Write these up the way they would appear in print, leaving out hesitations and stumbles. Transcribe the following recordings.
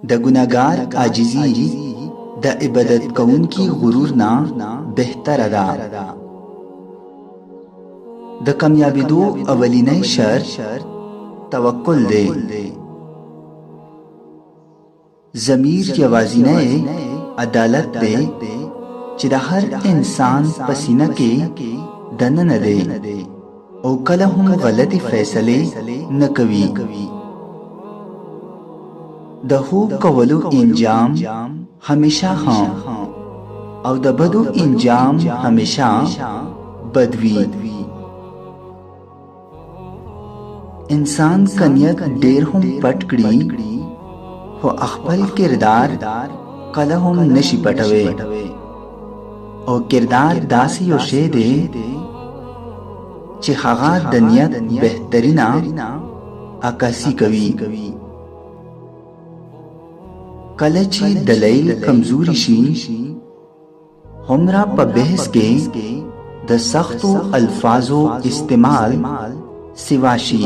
د ګناهګار عاجزي د عبادت کوونکي غرور نه بهتره ده. د کامیابیدو اولینی شرط توکل دی. ضمیر یوازینی عدالت دی چې د هر انسان په سینه کې دننه دی او کله هم غلطی فیصلې نه کوي. د خوب کولو انجام همیشه ها او د بدو انجام همیشه بدوی. انسان کنیت ډیر هم پټ کړي خو خپل کردار کله هم نشي پټوي. او کردار داسې یو شی دی چې هغه د نیت بهترینه عکاسي کوي. کله چې دلیل کمزوري شي همرا په بحث کې د سختو الفاظو استعمال سوا شي.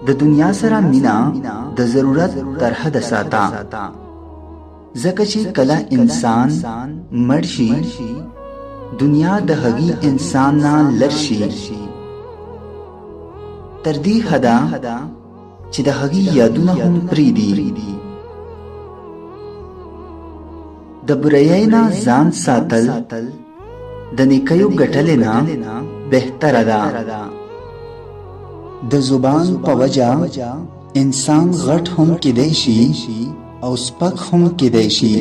د دنیا سره مینا د ضرورت تر حد ساته ځکه چې کله انسان مړ شي دنیا د هغې انسان نه لر شي تر دې حده چې د هغې یادونه هم پرېږدي. د برایۍ نه ځان ساتل د نیکیو ګټلې نه بهتره ده. د زبان په وجه انسان غټ هم کیدی شي او سپک هم کیدی شي.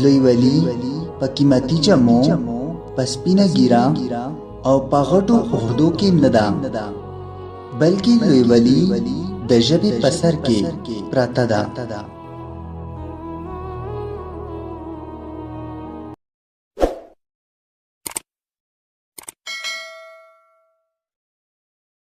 لوی ولی په قیمتي جامو په سپینه ګیره او په غټو عهدو کې نه ده بلکې لوی ولی د ژبې په سر کې پراته ده.